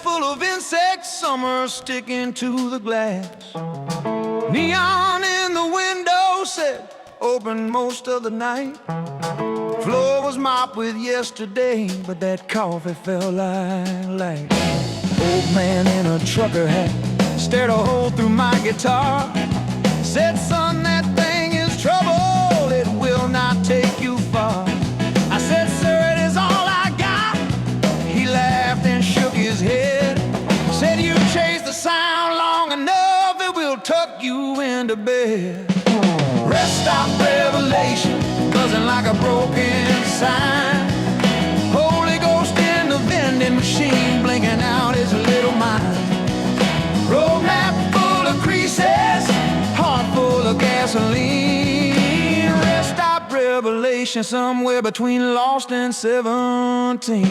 full of insects, some are sticking to the glass. Neon in the window said, open most of the night. Floor was mopped with yesterday, but that coffee felt like light. Old man in a trucker hat stared a hole through my guitar. Said, son, that thing is trouble, it will not take you far. I said, sir, it is all I got. He laughed and shook his head. Said, you chase the sound long enough, it will tuck you into bed. Rest stop revelation, buzzing like a broken sign. Holy Ghost in the vending machine, blinking out his little mind. Road map full of creases, heart full of gasoline. Rest stop revelation, somewhere between lost and 17.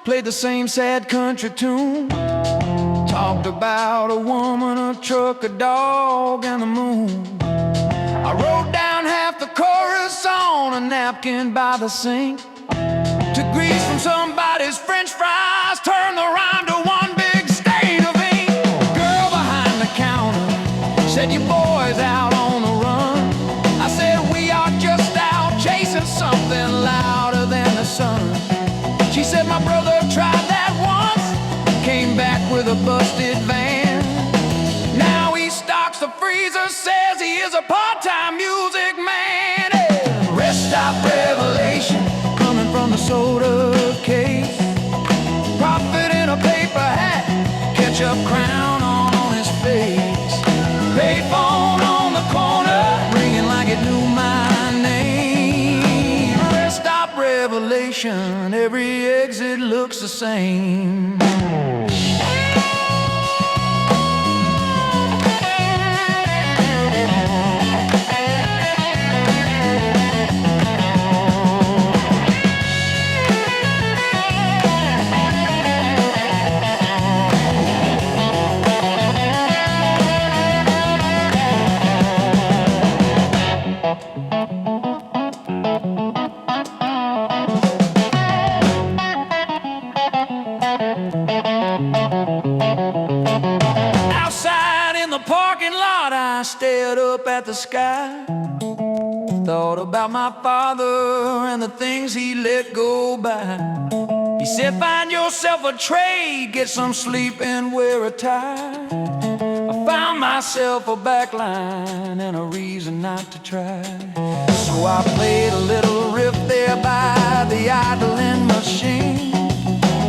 Played the same sad country tune. Talked about a woman, a truck, a dog, and the moon. I wrote down half the chorus on a napkin by the sink. Took grease from somebody's french fries, turned the rhyme to one big stain of ink. Girl behind the counter said, you boys out on the run. I said, we are just out chasing something louder than the sun. She said, my brother tried that once, came back with a busted van. Now he stocks the freezer, says he is a part-time music man. Yeah. Rest stop revelation, coming from the soda case. Prophet in a paper hat, ketchup crown on his face. Payphone on the corner, ringing like it knew my name. Rest stop revelation, every exit looks the same. I stared up at the sky, thought about my father and the things he let go by. He said, find yourself a trade, get some sleep and wear a tie. I found myself a backline and a reason not to try. So I played a little riff there by the idling machine.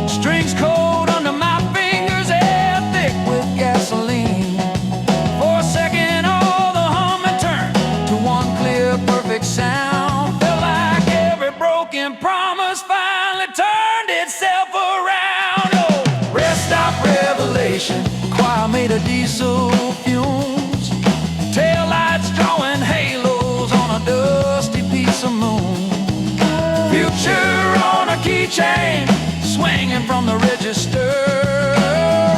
Strings cold under my fingers, air thick with gasoline. For a second, all the humming turned to one clear, perfect sound. Felt like every broken promise finally turned itself around. Oh, rest stop revelation, choir made of diesel fumes. Tail lights drawing halos on a dusty piece of moon. Future on a keychain, swinging from the register.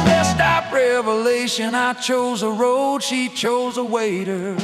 Rest stop revelation, I chose a road, she chose a waiter.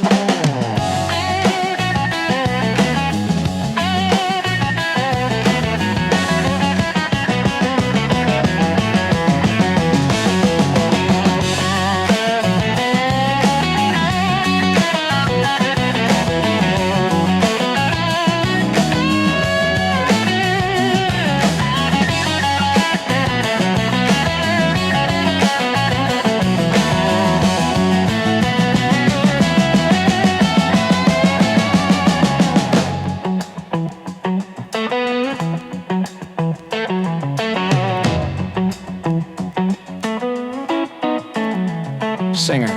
Singer,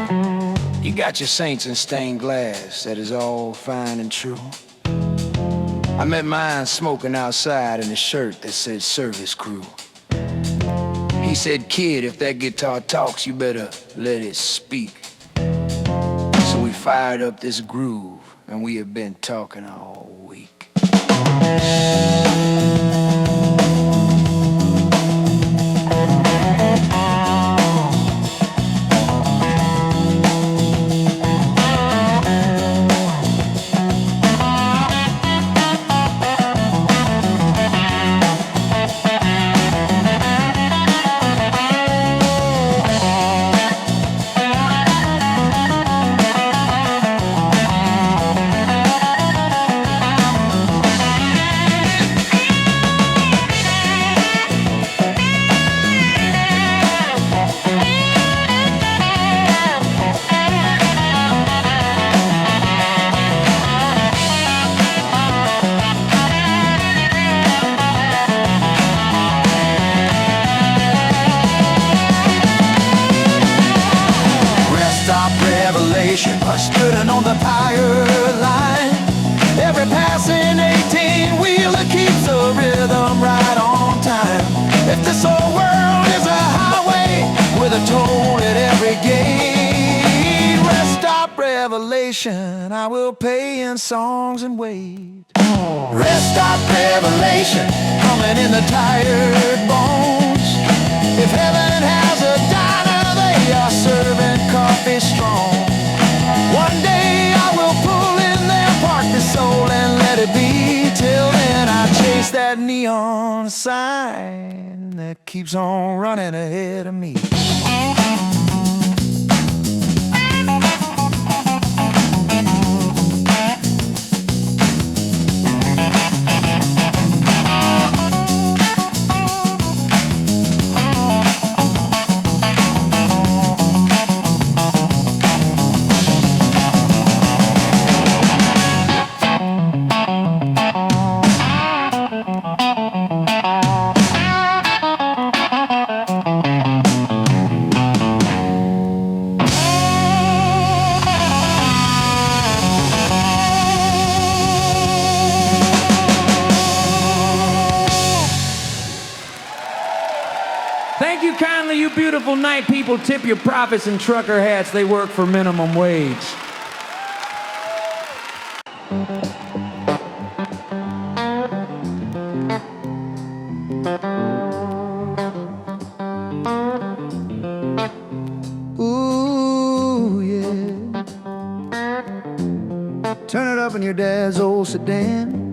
you got your saints in stained glass, that is all fine and true. I met mine smoking outside in a shirt that said service crew. He said, kid, if that guitar talks, you better let it speak. So we fired up this groove, and we have been talking all week. stop revelation, skirting on the fire line. Every passing 18-wheeler keeps the rhythm right on time. If this whole world is a highway with a toll at every gate, rest stop revelation, I will pay in songs and wait. Rest stop revelation, coming in the tired bones. If heaven has a diner, they are serving coffee strong. One day I will pull in there, park the soul and let it be. Till then I chase that neon sign that keeps on running ahead of me. Thank you kindly, you beautiful night people. Tip your profits in trucker hats. They work for minimum wage. Ooh, yeah. Turn it up in your dad's old sedan.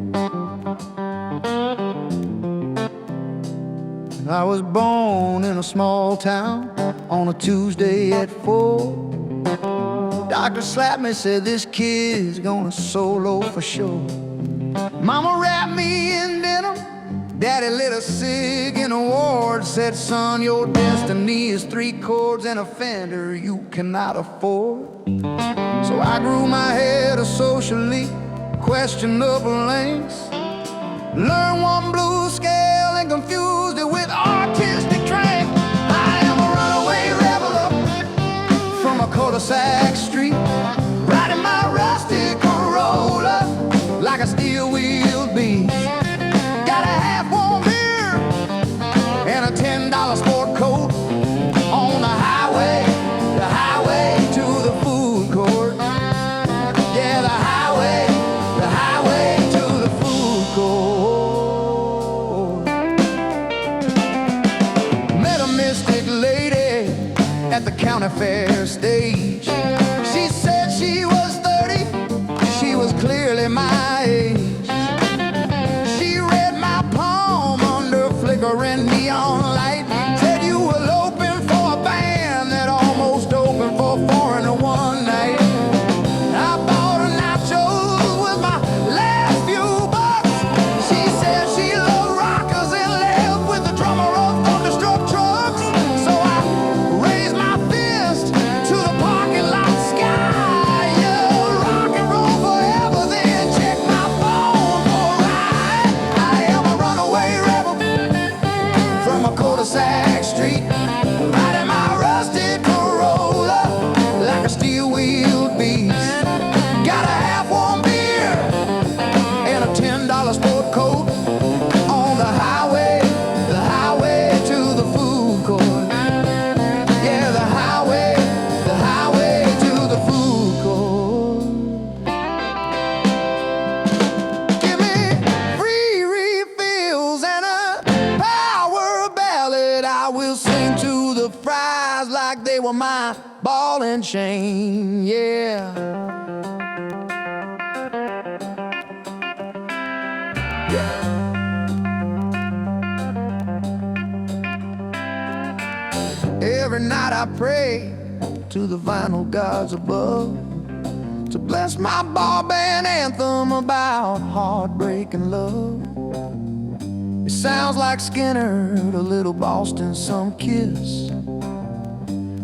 I was born in a small town on a Tuesday at 4. Doctor slapped me, said this kid's gonna solo for sure. Mama wrapped me in denim, daddy lit a cig in a ward. Said, son, your destiny is 3 chords and a Fender you cannot afford. So I grew my hair to socially questionable lengths, learned one blues scale and confused it with artistic strength. I am a runaway rebel from a cul-de-sac street, riding my rusty Corolla like a steel-wheeled beast. Got a half-warm beer and a $10 sport coat on the highway to the food court. Yeah, the highway to the food court. Met a mystic lady at the county fair stage. She said she was 30, she was clearly my age. She read my palm under flickering neon light. Said you were open for a band that almost opened for 4 in one night. I bought her nachos with my last few bucks. She said she loved rockers and lived with the drummer of thunderstruck trucks. So I raised my fist to the parking lot sky. Yeah, rock and roll forever, then check my phone for a ride. I am a runaway rebel from a cul-de-sac street, riding my rusted Corolla like a steel-wheeled beast. Got a half-warm beer and a $10 sport coat on the highway to the food court. Yeah, the highway to the food court. Give me free refills and a power ballad. I will sing to the fries like they were my ball and chain. Yeah. Every night I pray to the vinyl gods above to bless my bar band anthem about heartbreak and love. It sounds like Skinner, a little Boston, some Kiss,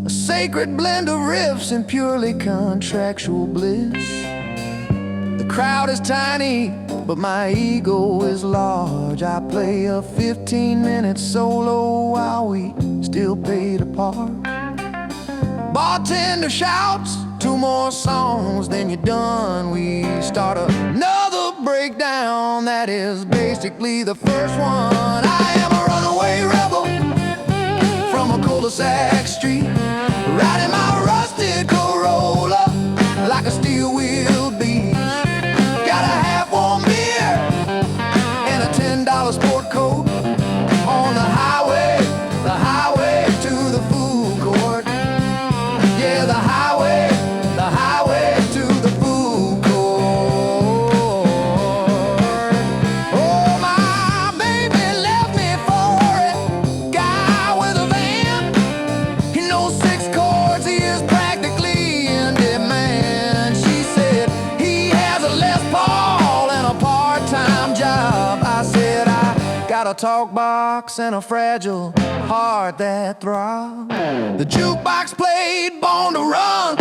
a sacred blend of riffs and purely contractual bliss. The crowd is tiny, but my ego is large. I play a 15-minute solo while we still pay to park. Bartender shouts, 2 more songs, then you're done. We start another breakdown. That is basically the first one. I am a runaway rebel from a cul-de-sac street, riding my rusted Corolla like a steel-wheeled beast. Got a half-warm beer and a $10 sport coat on the highway to the food court. Yeah, the highway to the food court. Oh, my baby left me for a guy with a van. He knows 6 chords, he is practically in demand. She said he has a Les Paul and a part-time job. I said I got a talk box and a fragile heart that throbs. The jukebox played Born to Run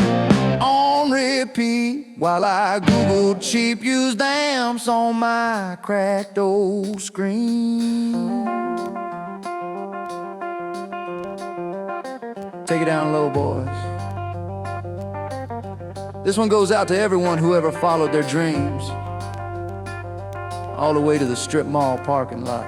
on repeat while I Googled cheap used amps on my cracked old screen. Take it down low, boys. This one goes out to everyone who ever followed their dreams all the way to the strip mall parking lot.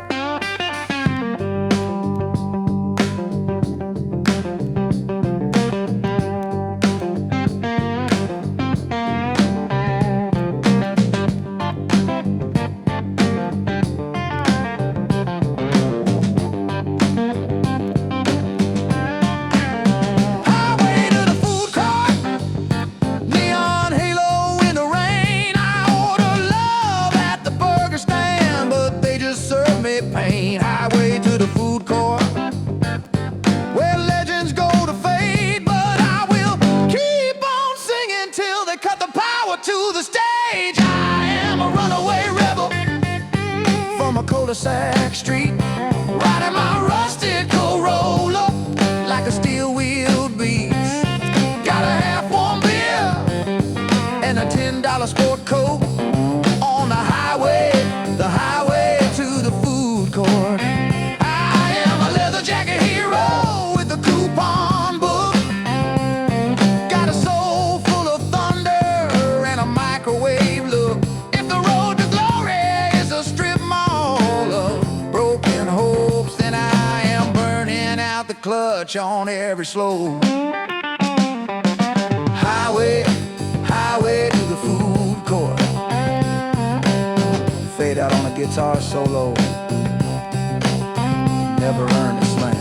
Cul-de-sac street, riding my rusted Corolla like a steel-wheeled beast. Got a half-warm beer and a $10 sport coat on the highway to the food court. I am a leather jacket hero with a coupon book. Got a soul full of thunder and a microwave look. If the road to glory is a strip mall of broken hopes, then I am burning out the clutch on every slope. Highway to the food court. Fade out on a guitar solo. Never earned its length.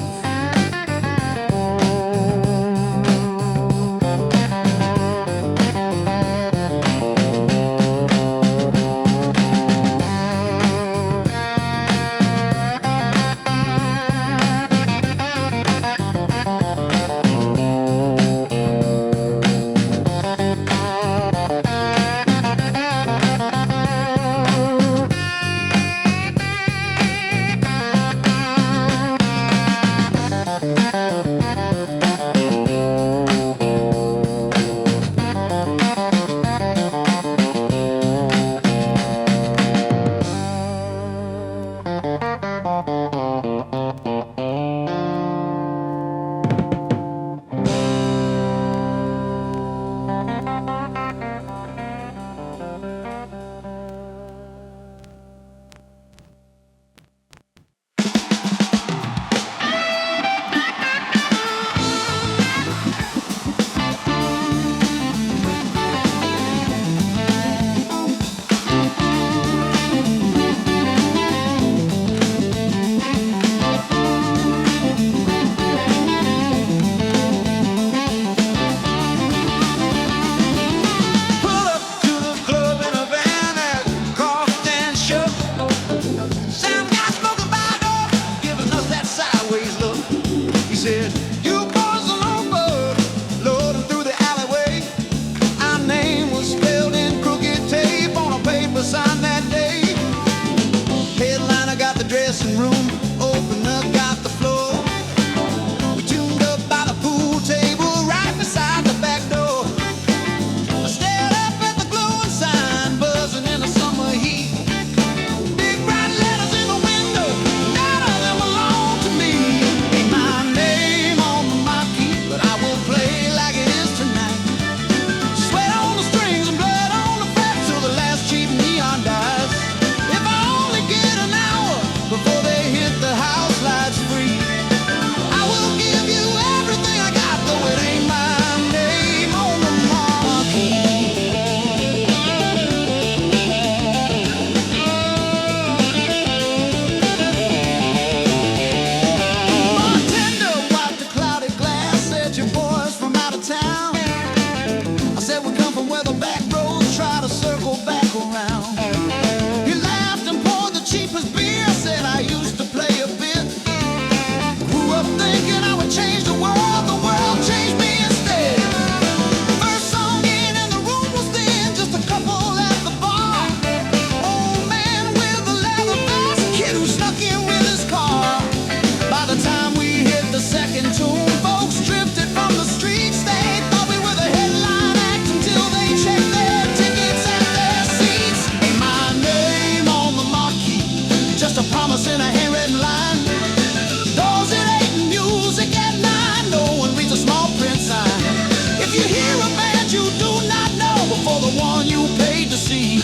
hear a band you do not know before the one you paid to see.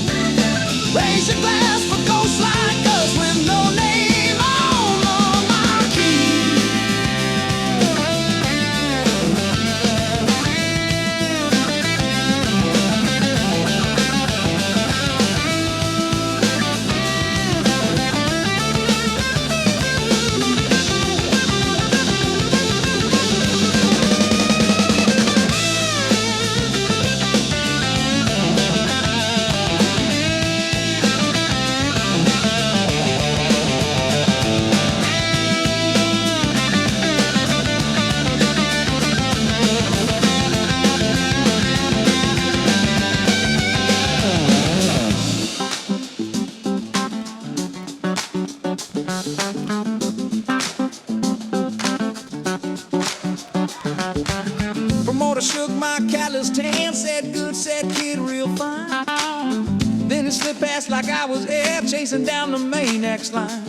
Raise your glass for ghosts like us with no name on the marquee. Promoter shook my calloused hand, said good, said kid, real fine. Then he slipped past like I was air chasing down the main X line.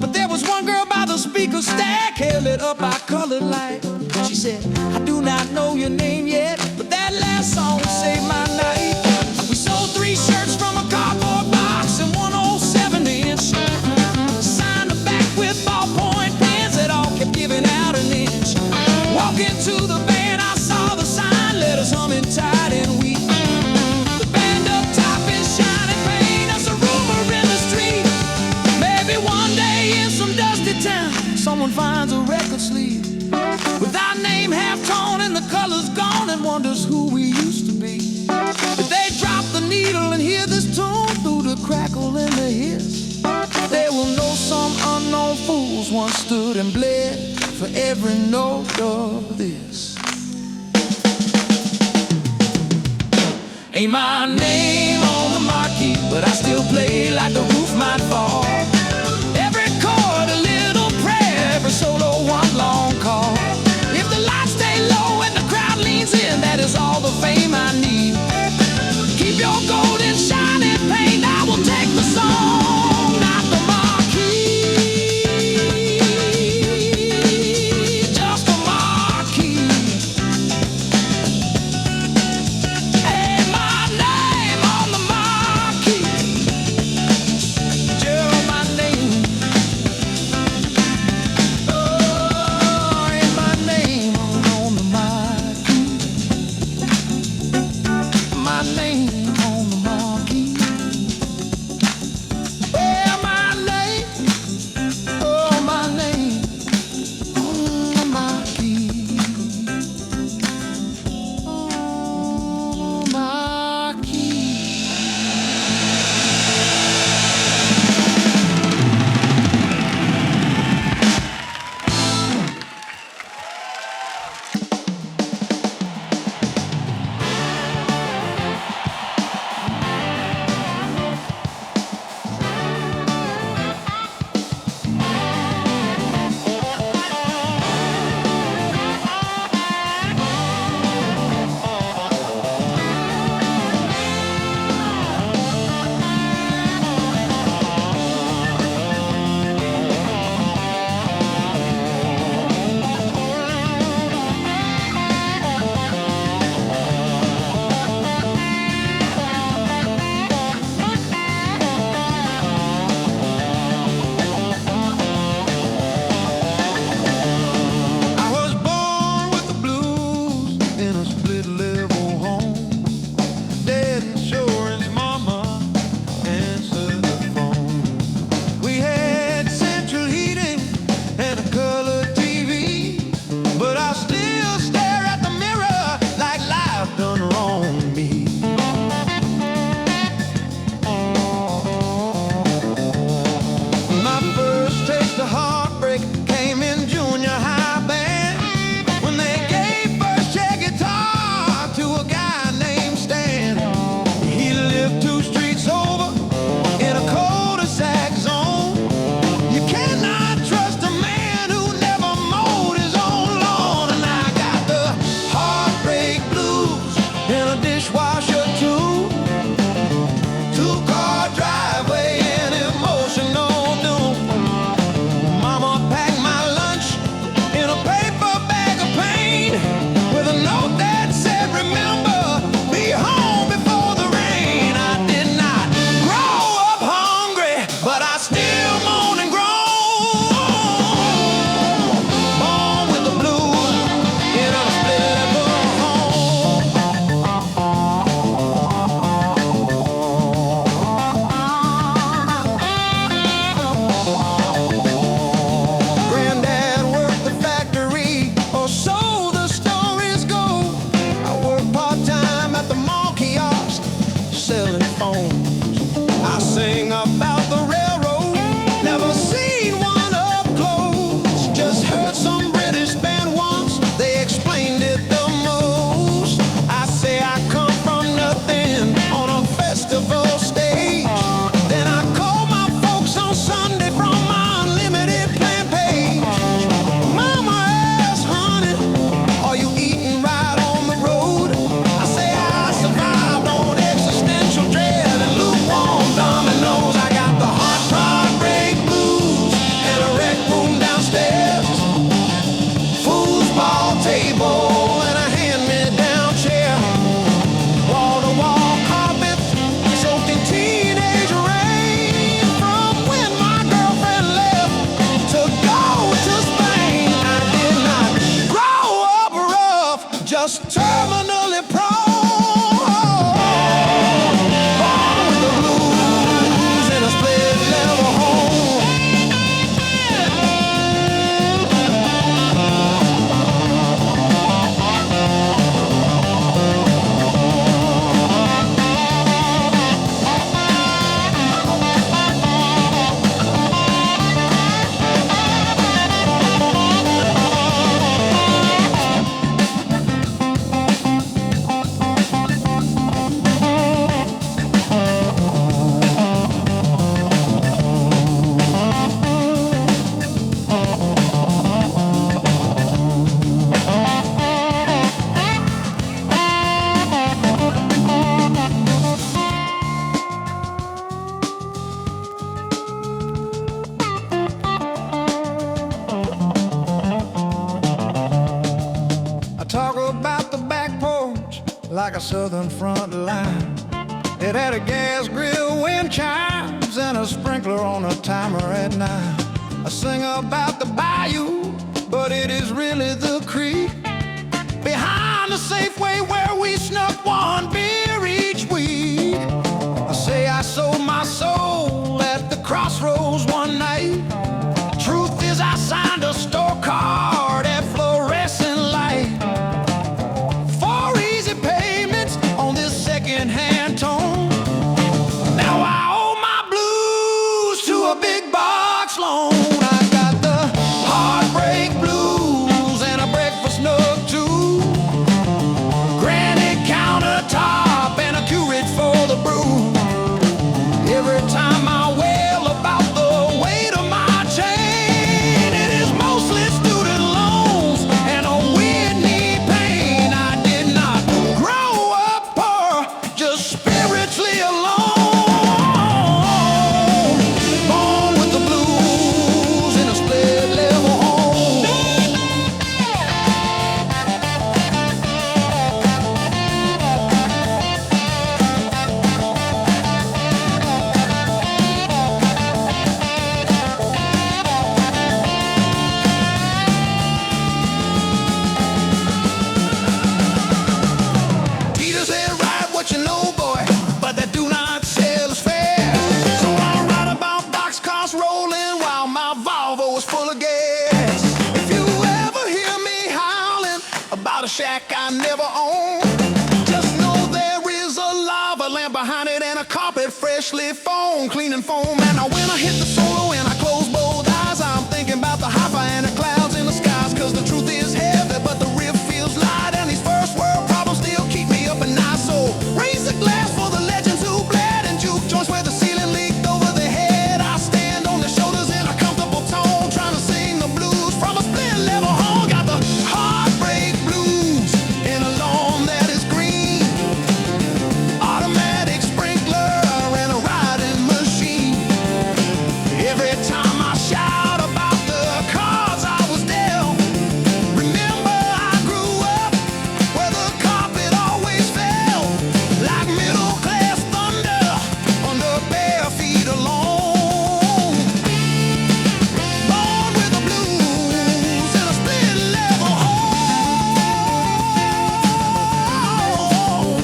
But there was one girl by the speaker stack, held it up by colored light. She said, I do not know your name yet, but that last song saved my night. We sold 3 shirts from a cardboard box and 1 old 7-inch. Signed the back with ballpoint pens that all kept giving out an inch. Walking to the band, I saw the sign, letters humming tight and weak. The band up top in shining paint, that's a rumor in the street. Maybe one day in some dusty town, someone finds a record sleeve with our name half torn and the colors gone, and wonders who we used to be. If they drop the needle and hear this tune through the crackle and the hiss, they will know some unknown fools once stood and bled for every note of this. Ain't my name on the marquee, but I still play like the roof might fall. Every chord a little prayer, every solo one long call. If the lights stay low and the crowd leans in, that is all the fame I need. Keep your golden shining paint, I will take the song, not the marquee. Just the marquee. Ain't my name on the marquee. terminally prone, born with the blues in a split level home. Like a southern front line. It had a gas grill, wind chimes, and a sprinkler on a timer at night. I sing about the bayou, but it is really the creek behind the Safeway where we snuck one beer each week. I say I sold my soul at the crossroads one night. Truth is I signed a store card at fluorescent light. Second-hand tone. Now I owe my blues to a big box loan. I got the heartbreak blues and a breakfast nook too. Granite countertop and a curate for the brew. Every time I wail about the weight of my chain, it is mostly student loans and a weird knee pain. I did not grow up poor, just spiritually alone. Born with the blues in a split level home. Peter said, "Ride what you know, boy, but that do not sell as fast." So I ride about boxcars rolling while my Volvo is full of gas. If you ever hear me howling about a shack I never owned, just know there is a lava lamp behind it and a carpet freshly foamed, cleaning foam. And when I hit the solo and I close both eyes, I'm thinking about the hi-fi and the clouds in the skies. Cause the truth is heavy, but the riff feels light, and these first world problems still keep me up at night. So raise a glass for the legends who bled in juke joints where the ceiling leaked over their head. I stand on their shoulders in a comfortable tone, trying to sing the blues from a split level home. Got the heartbreak blues in a lawn that is green, automatic sprinkler and a riding machine. Every time I shout about the cards I was dealt, remember I grew up where the carpet always fell like middle class thunder under bare feet alone. Born with the blues in a split level home.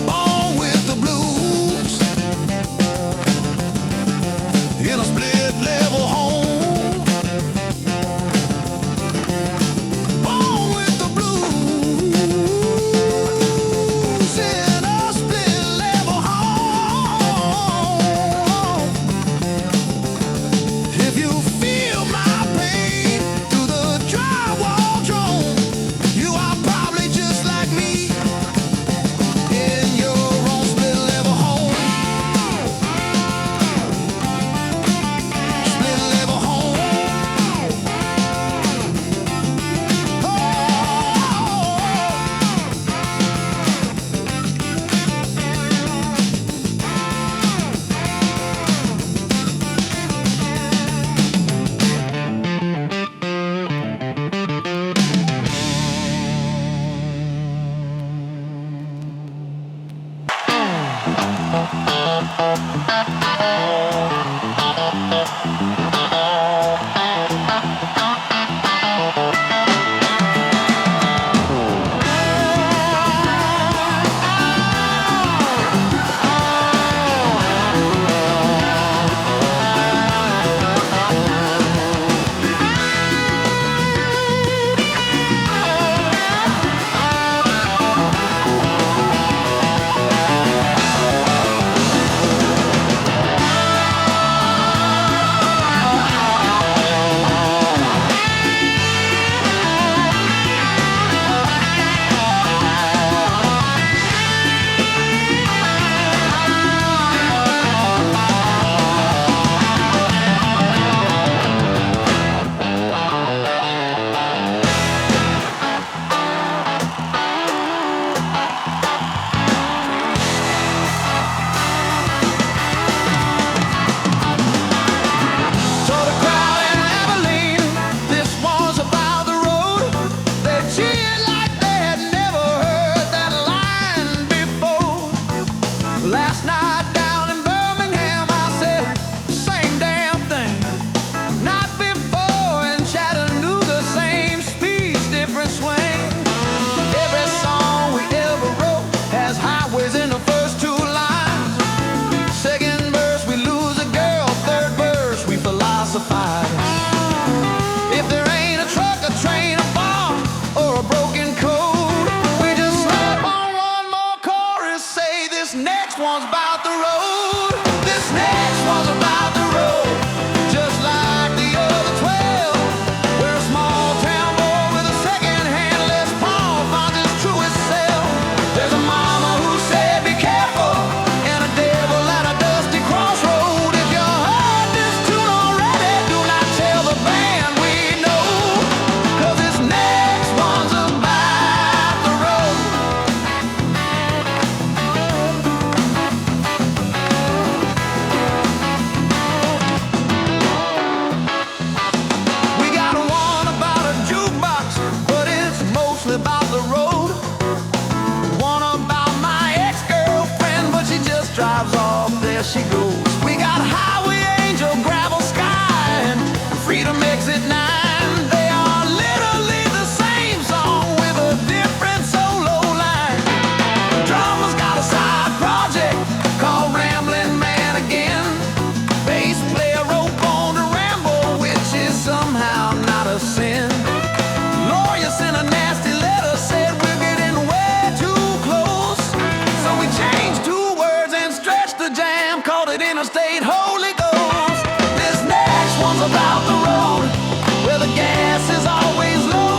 Born with the blues in a split level home. Born with the blues in a split level home. If you feel my pain through the drywall drone, you are probably just like me in your own split level home. Split level home. Oh. one's about the road. This next one's about the road. Just like the other 12. We're a small town boy with a second-hand Les Paul finds his truest self. There's a mama who said be careful, and a devil at a dusty crossroad. If you heard this tune already, do not tell the band we know, 'cause this next one's about the road. We got one about a jukebox, but it's mostly about the road. One about my ex-girlfriend, but she just drives off, there she goes. We got Highway Angel, Gravel Sky, and Freedom Exit 9. They are literally the same song with a different solo line. The drummer's got a side project called Ramblin' Man again. Bass player wrote Born to Ramble, which is somehow not a sin. Lawyer sent a nasty letter, said we're getting way too close. So we changed 2 words and stretched the jam, called it Interstate, Holy Ghost. This next one's about the road, where the gas is always low,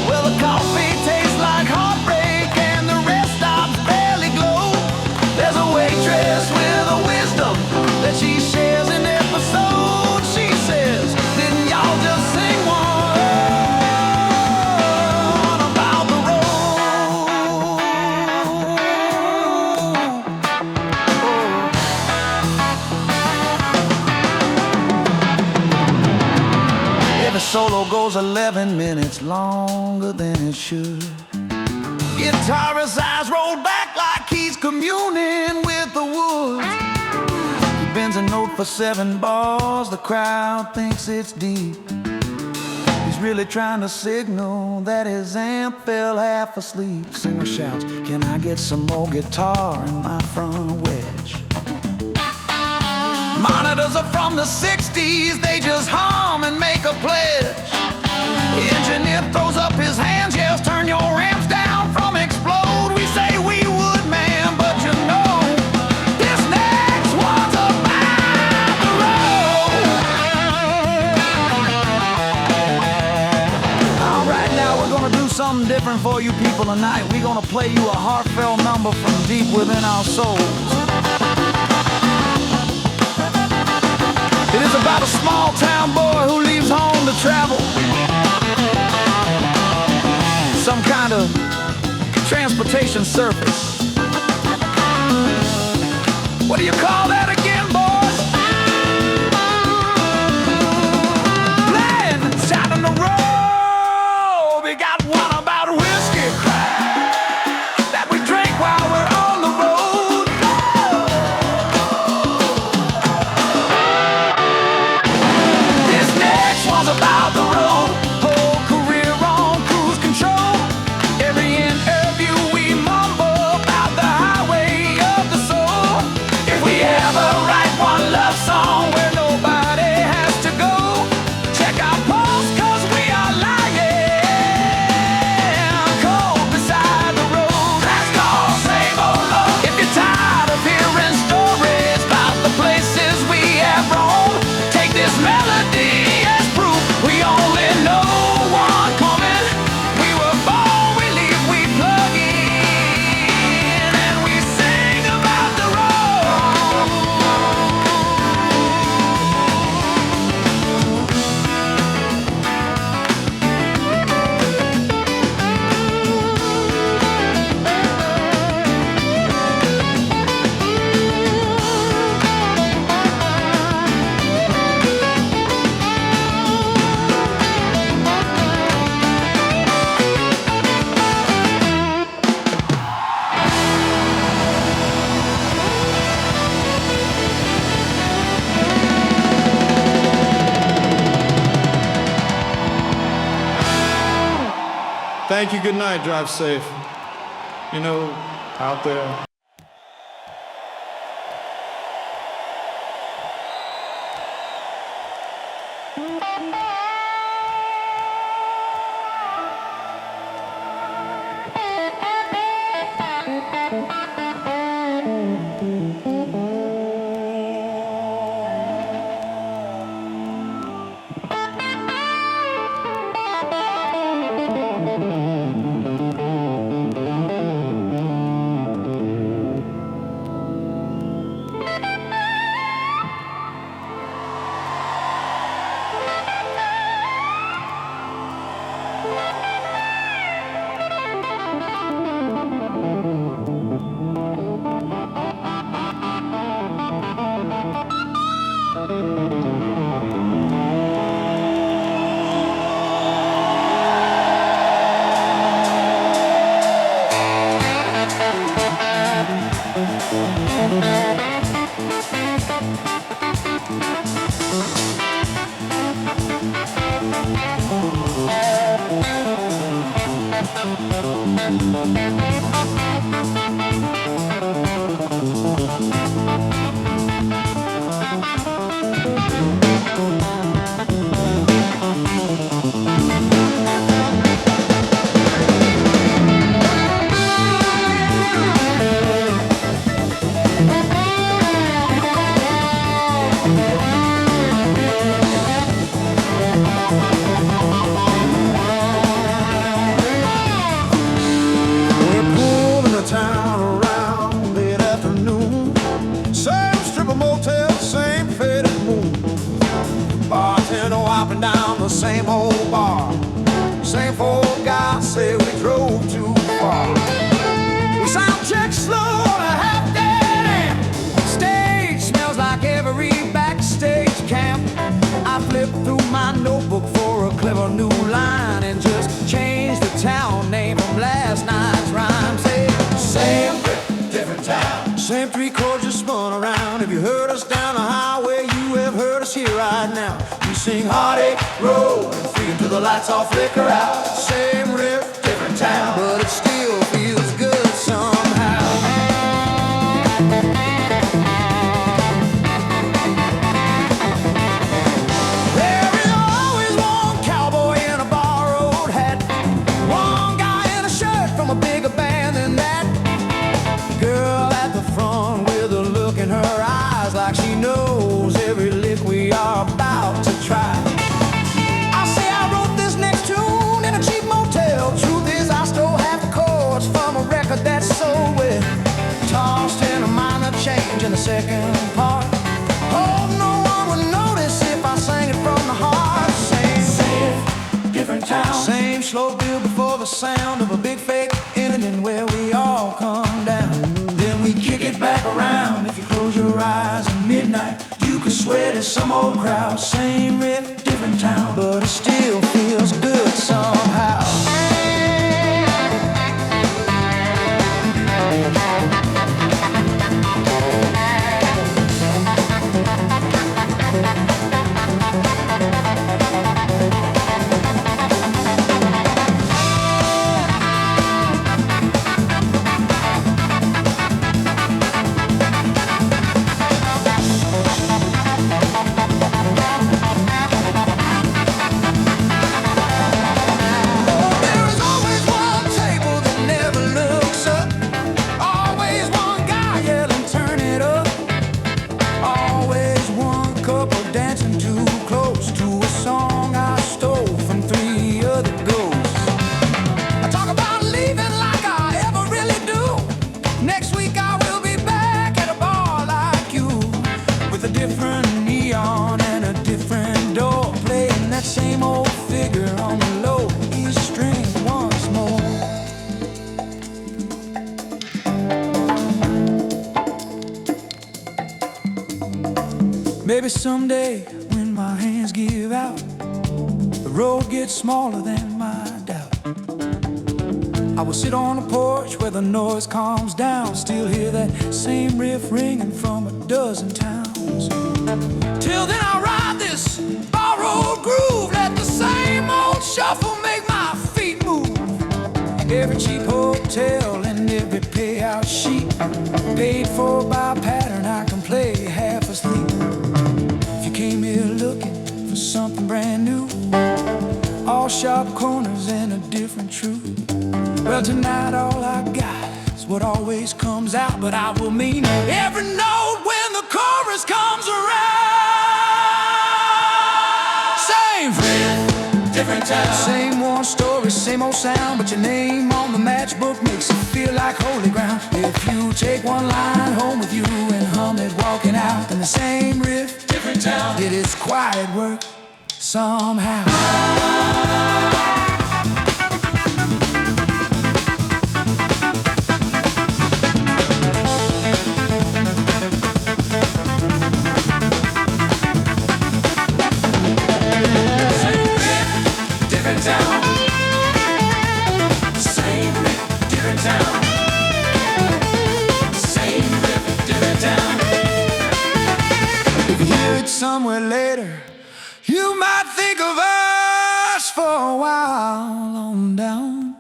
where the coffee tastes like heartbreak and the rest stops barely glow. There's a waitress with a wisdom that she shares in episode. She says, didn't y'all just sing one about the road? Every solo goes 11 minutes longer than it should. Guitarist's eyes roll back like he's communing with the woods. He bends a note for 7 bars, the crowd thinks it's deep. He's really trying to signal that his amp fell half asleep. Singer shouts, can I get some more guitar in my front wedge? Monitors are from the 60s, they just hum and make a pledge. Engineer throws up his hands, yells, turn your ramps down from explode. We say we would, man, but you know, this next one's about the road. All right, now we're gonna do something different for you people tonight. We're gonna play you a heartfelt number from deep within our souls. It is about a small town boy who leaves home to travel. Some kind of transportation surface. What do you call that again, boys? Playing shot on the road. We got one about whiskey crack that we drink while we're on the road. This next one's about the road. Whole career on cruise control. Every interview we mumble about the highway of the soul. If we ever write one love song where nobody has to go, check our pulse 'cause we are lying cold beside the road. That's called same old love. If you're tired of hearing stories about the places we have roamed, take this melody as proof we only know one coming. We were born, we leave, we plug in, and we sing about the road. Thank you, good night, drive safe. You know, out there. Same three chords just spun around. If you heard us down the highway, you have heard us here right now. We sing heartache road and freedom till the lights all flicker out. Same riff, different town, but it still feels good somehow. There is always one cowboy in a borrowed hat, one guy in a shirt from a bigger band than that. Girl at the front with a look in her eyes like she knows every lick we are about to try. I say I wrote this next tune in a cheap motel. Truth is I stole half the chords from a record that's sold with, tossed in a minor change in the second part. Hope no one would notice if I sang it from the heart. Same different town, same slow build before the sound of a big fake ending where we all come down. Then we kick it back around. If you close your eyes at midnight, you could swear there's some old crowd. Same riff, different town, but it still feels good somehow. Maybe someday when my hands give out, the road gets smaller than my doubt. I will sit on a porch where the noise calms down, still hear that same riff ringing from a dozen towns. Till then I'll ride this borrowed groove, let the same old shuffle make my feet move. Every cheap hotel and every payout sheet, paid for by pattern, I can play half asleep. Came here looking for something brand new, all sharp corners and a different truth. Well, tonight all I got is what always comes out, but I will mean every note when the chorus comes around. Same riff, different town, same one story, same old sound, but your name on the matchbook makes it feel like holy ground. If you take one line home with you and hum it walking out, then the same riff, different town, did its quiet work somehow. Somewhere later, you might think of us for a while on down.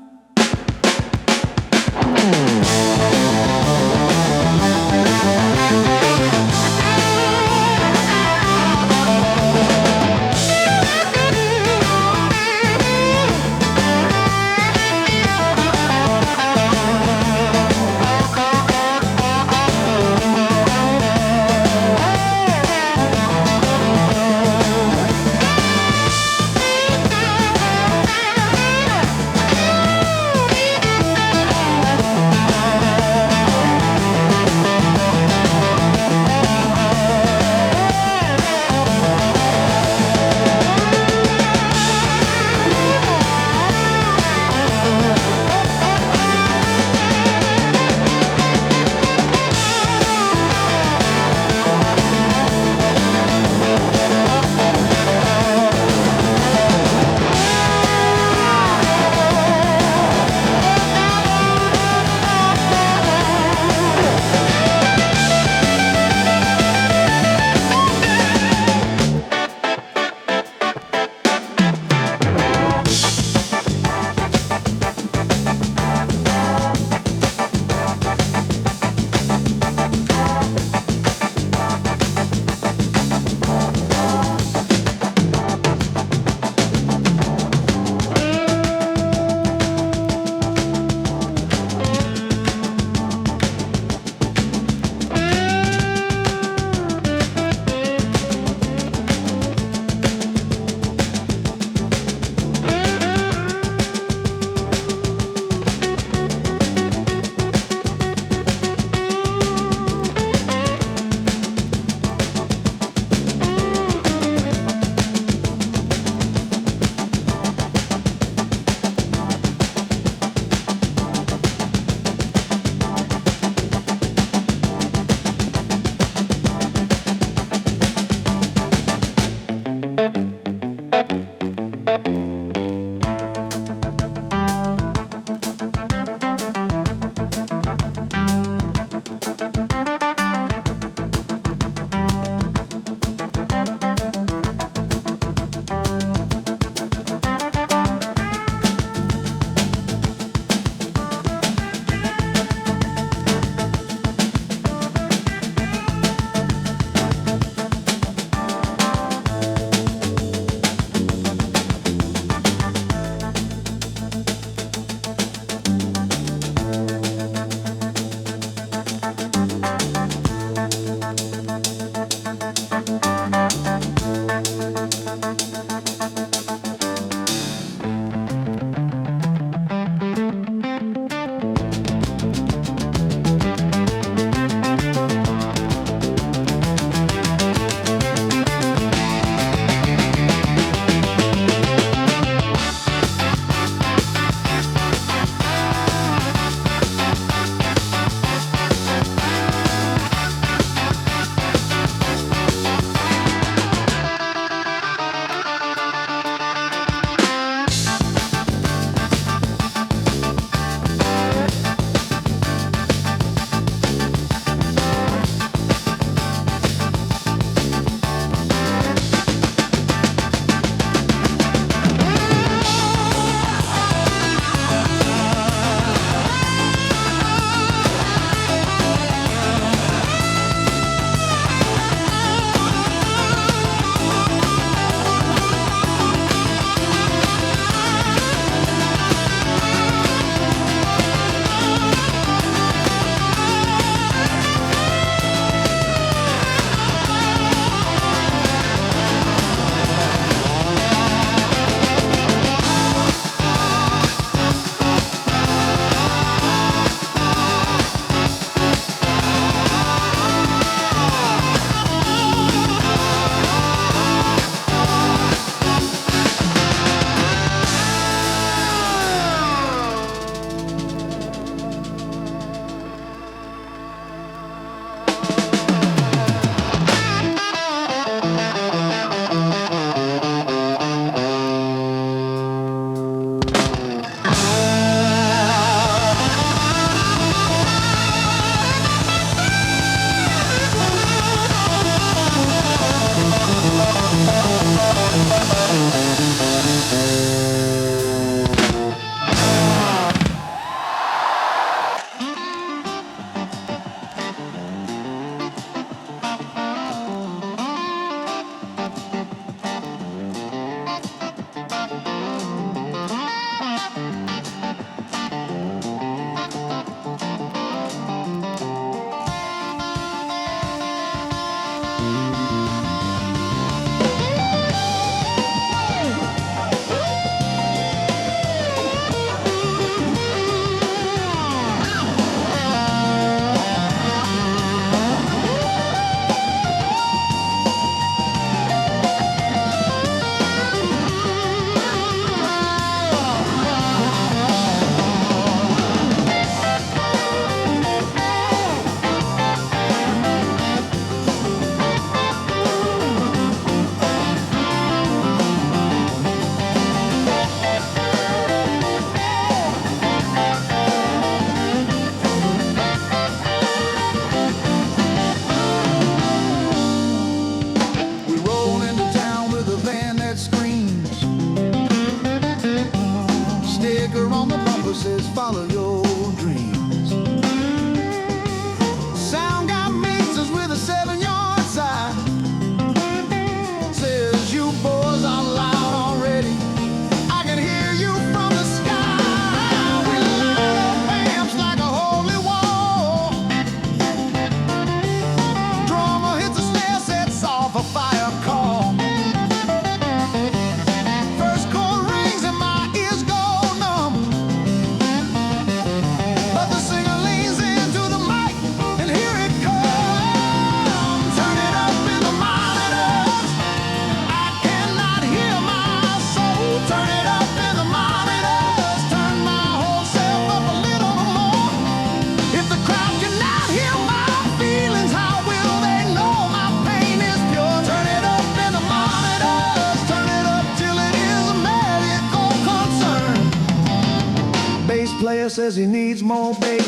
says he needs more bass.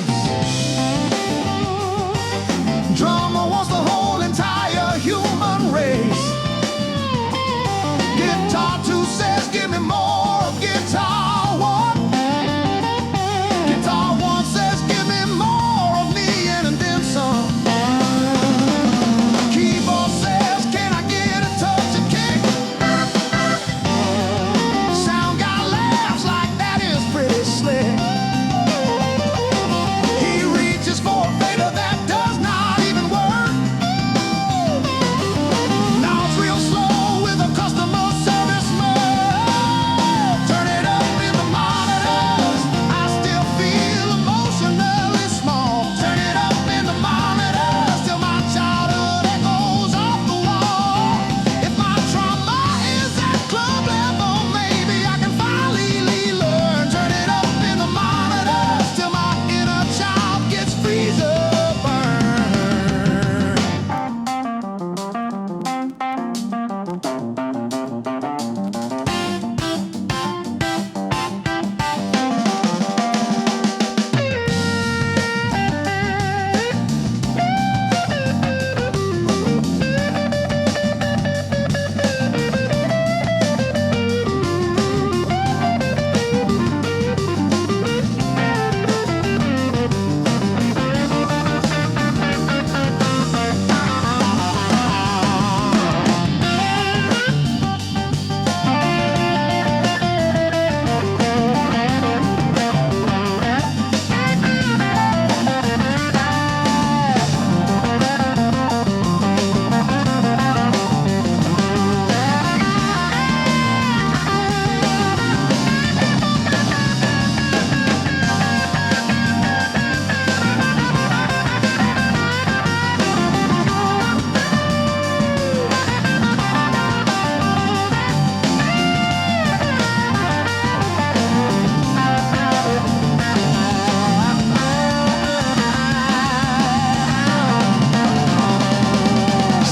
Drummer wants the whole entire human race. Guitar 2 says give me more of Guitar 1. Guitar 1 says give me more of me and then some. Keyboard says can I get a touch of kick? Sound guy laughs like that is pretty slick. He reaches for a fader that does not even work. Now it's real slow with a customer service mode. Turn it up in the monitors. I still feel emotionally small. Turn it up in the monitors till my childhood echoes off the wall. If my trauma is at club level, maybe I can finally learn. Turn it up in the monitors till my inner child gets freezer burned.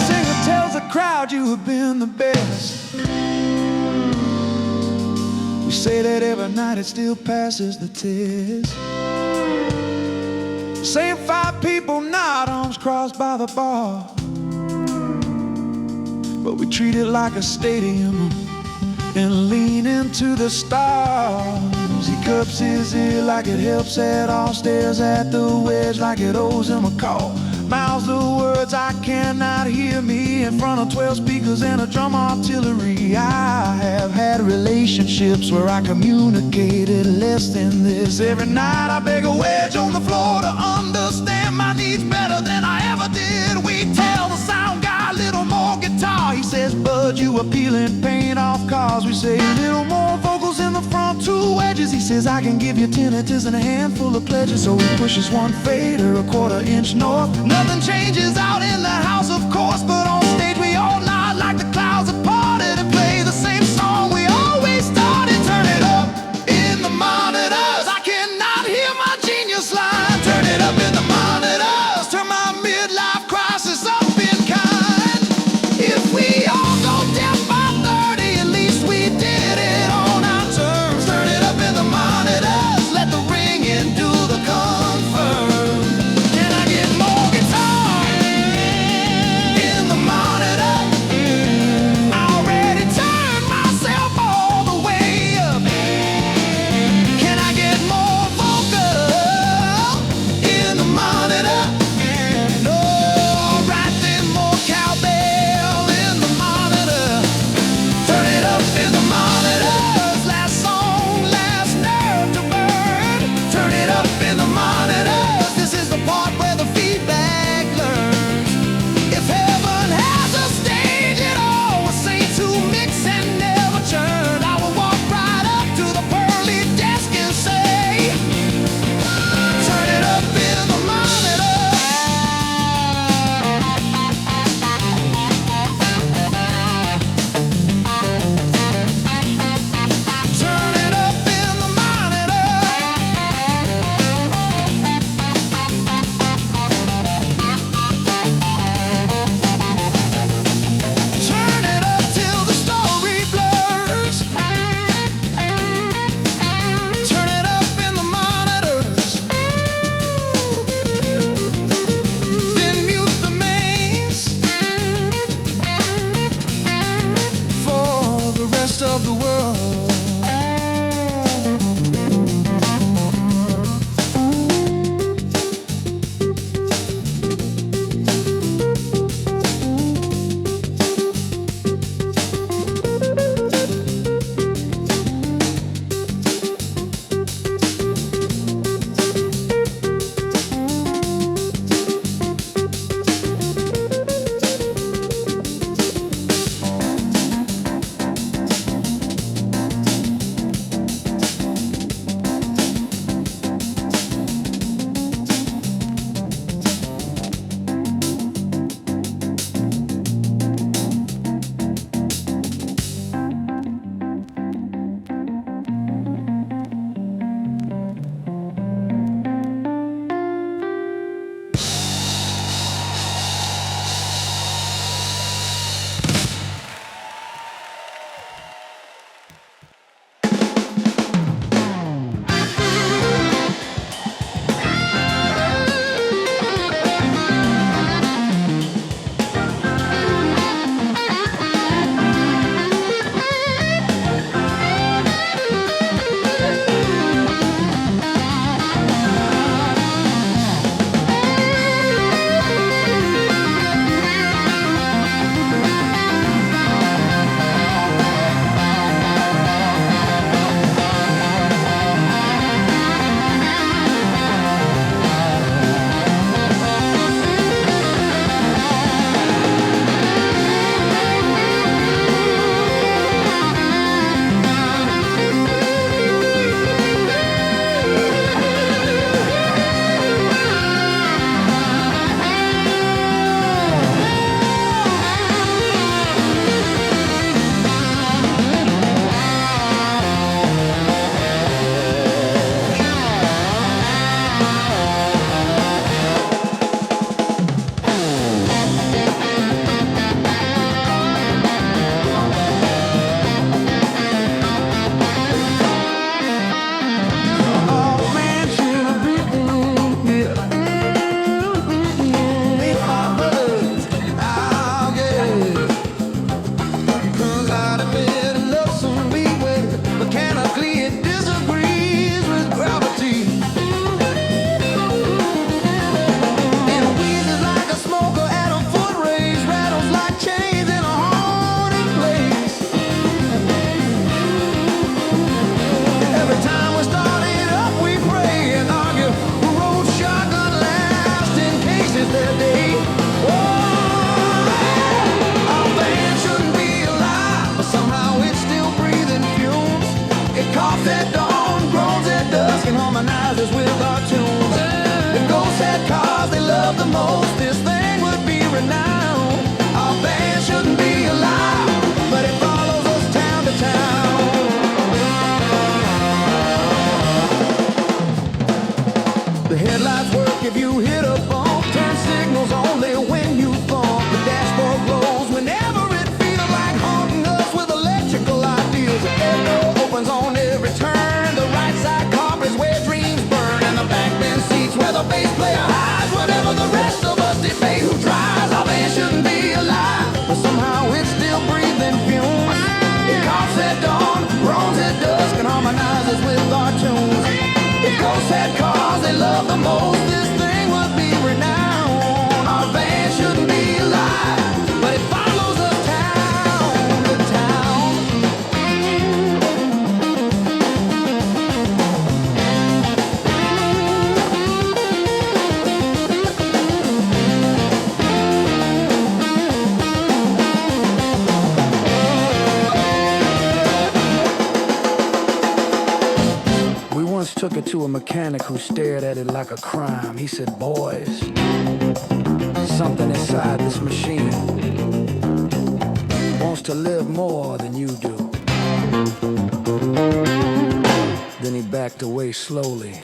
Singer tells the crowd you have been the best. We say that every night it still passes the test. Same 5 people nod, arms crossed by the bar. But we treat it like a stadium and lean into the stars. He cups his ear like it helps at all, stares at the wedge like it owes him a call. Mouths the words I cannot hear me in front of 12 speakers and a drum artillery. I have had relationships where I communicated less than this. Every night I beg a wedge on the floor to understand my needs better than I ever did. We tell the sound guy a little more guitar. He says, Bud, you are peeling paint off cars. We say a little more vocals in the front 2 wedges. He says, I can give you tinnitus and a handful of pledges. So he pushes 1 fader, a 1/4 inch north. Nothing changes out in the house, of course, but on stage we all nod like the clouds have parted and play the same song we always started. Turn it up in the monitors. I cannot hear my genius line. Turn it up in the monitors. Turn my midlife crisis up in kind. If we all go deaf by 30, at least we did it on our terms. Turn it up in the monitors. Let the ringing do the confirm. Can I get more guitar? love the most, this thing would be renowned. Our band shouldn't be alive, but it follows us town to town. The headlights work if you hit a bump, turn signals only when you thump. The dashboard glows whenever it feels like haunting us with electrical ideals. The air door opens on every turn. The right side carpet is where dreams burn, and the back bench seats where the bass player hides. Whatever the rest of us debate who tries, our band shouldn't be alive, but somehow it's still breathing fumes. It coughs at dawn, roams at dusk, and harmonizes with our tunes. If ghosts had cars they love the most, this thing would be renowned. Our band shouldn't be alive, but it follows us town to town. We once took it to a mechanic who stared at it like a crime. He said, "Boys, something inside this machine wants to live more than you do." Then he backed away slowly.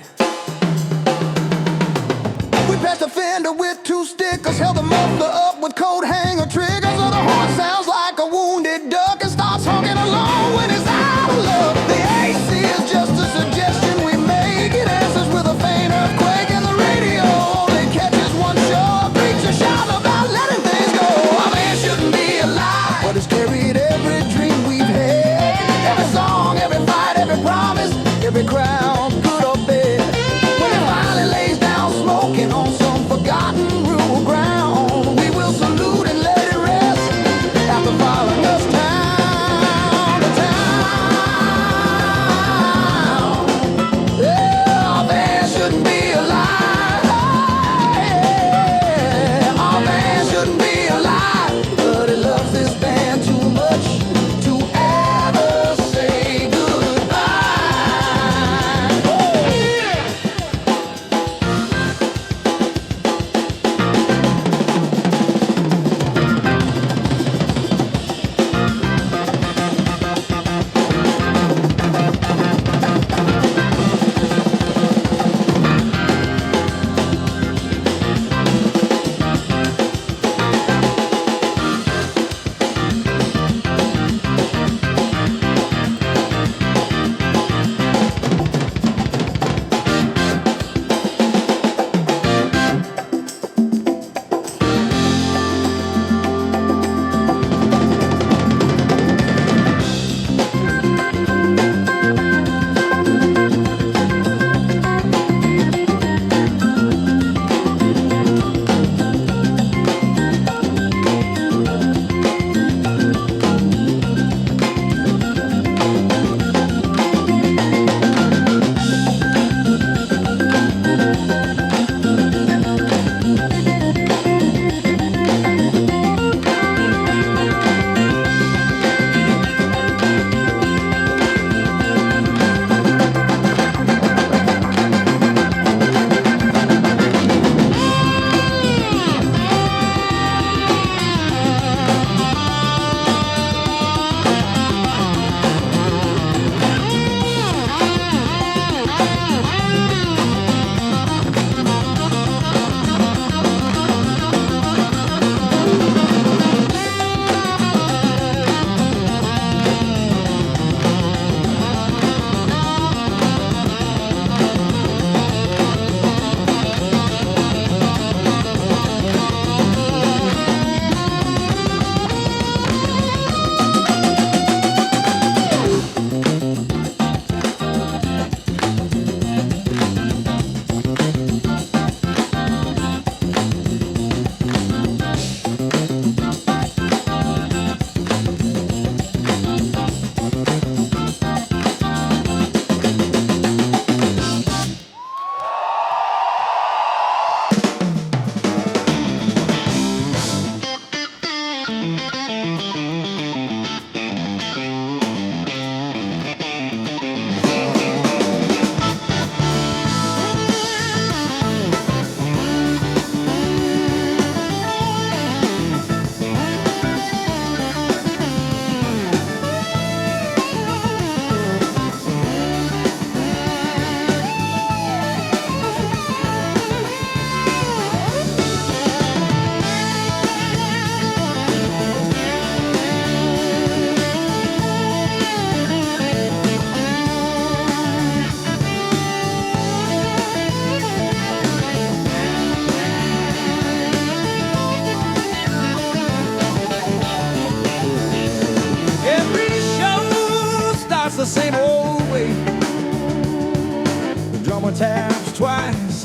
We passed a fender with two stickers, held the muffler up with coat hanger triggers. So the horn sounds like a wounded duck and starts honking along when it's out of luck. The AC is just a suggestion we make. It answers with a faint earthquake, and the radio only catches one show. A preacher shouting about letting things go. Our man shouldn't be alive, but it's carried every dream we've had. Every song, every fight, every promise, every crowd, good or bad. When it finally lays down smoking on some forgotten rural ground, we will salute and let it rest.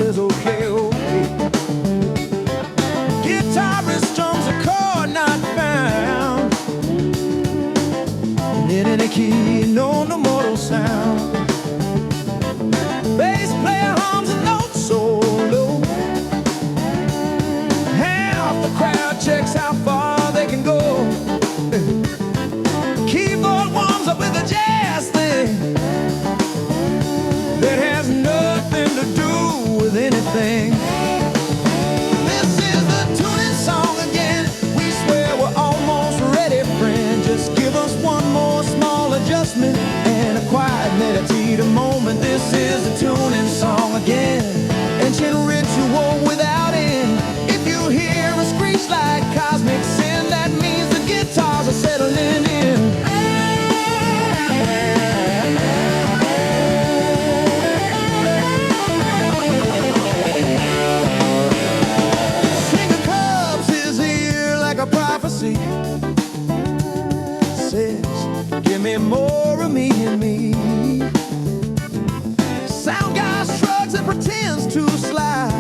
says okay, okay. Guitarist strums a chord not found, and in any key, no mortal sound. Bass player hums a note so low, half the crowd checks how far they can go. Keyboard warms up with a jazz thing that has nothing to do with anything. This is the tuning song again. We swear we're almost ready, friend. Just give us one more small adjustment and a quiet meditative moment. This is the tuning song again. Ancient ritual without end. If you hear a screech like cosmic sin, that means the guitars are settling in. Singer cubs his ear like a prophecy. Says, give me more of me and me. Sound guy shrugs and pretends to slide,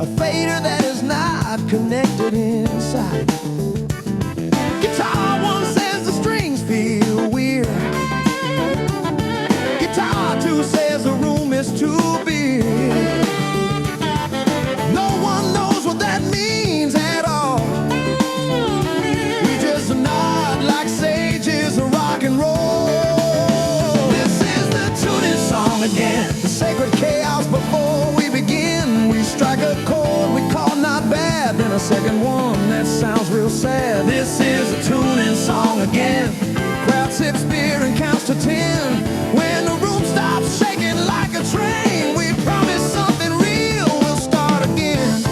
a fader that is not connected inside. Guitar one says the strings feel weird. Guitar two says the room is too big. No one knows what that means at all. We just nod like sages of rock and roll. This is the tuning song again. The sacred chaos before we begin. We strike a chord we call not bad, then a second one that sounds real sad. This is the tuning song again. Crowd sips beer and counts to 10. When the room stops shaking like a train, we promise something real will start again.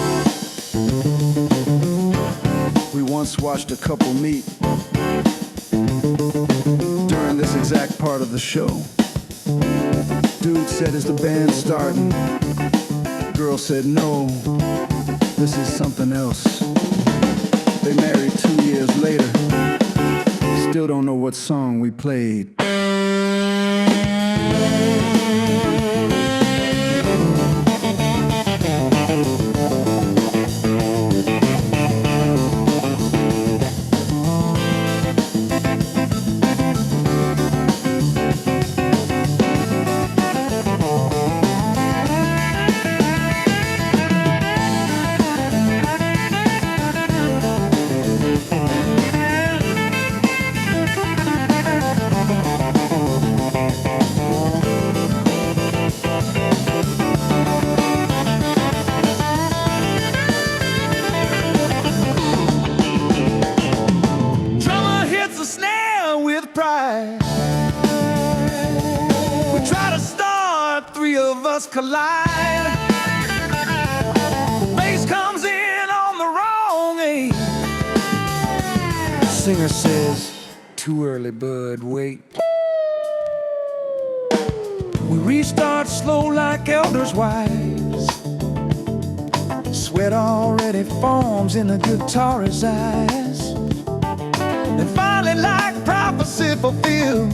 We once watched a couple meet during this exact part of the show. Dude said, is the band starting? Girl said, no, this is something else. They married 2 years later. Still don't know what song we played. Collide. Bass comes in on the wrong eight. Singer says, too early, bud, wait. We restart slow like elders' wives. Sweat already forms in the guitarist's eyes. And finally, like prophecy fulfilled,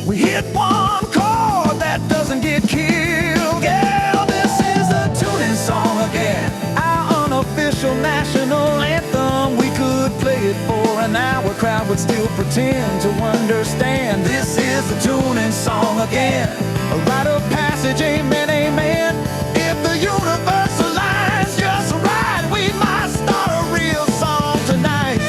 we hit one chord that doesn't get killed. Girl, this is the tuning song again. Our unofficial national anthem. We could play it for an hour, crowd would still pretend to understand. This is the tuning song again. A rite of passage, amen, amen. If the universe aligns just right, we might start a real song tonight.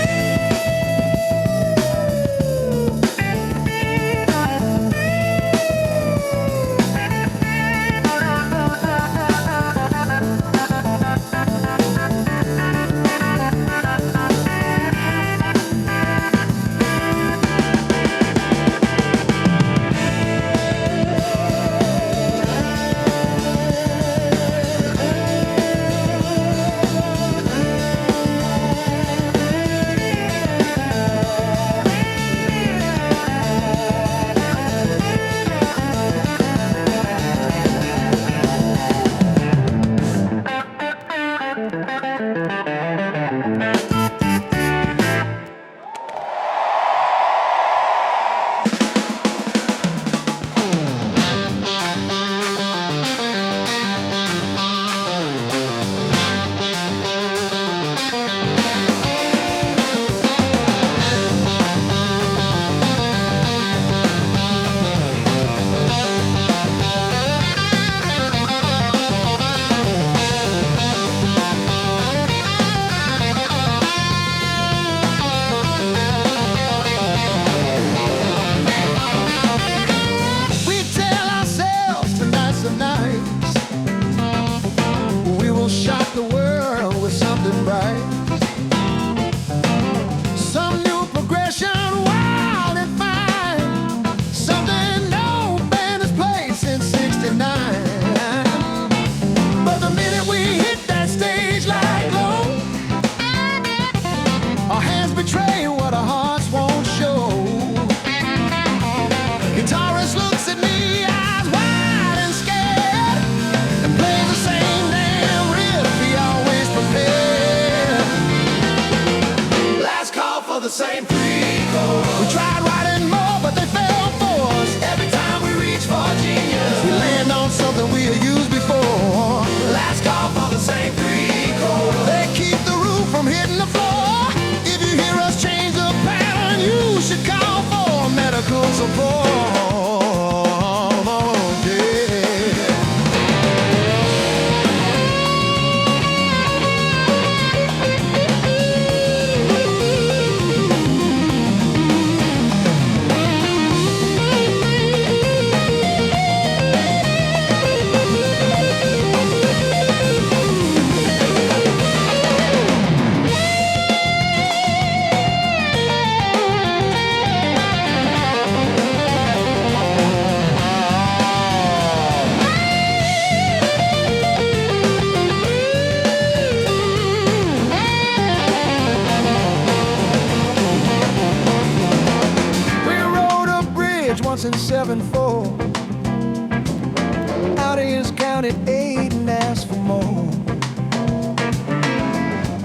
once in 7-4. Audience counted 8 and asked for more.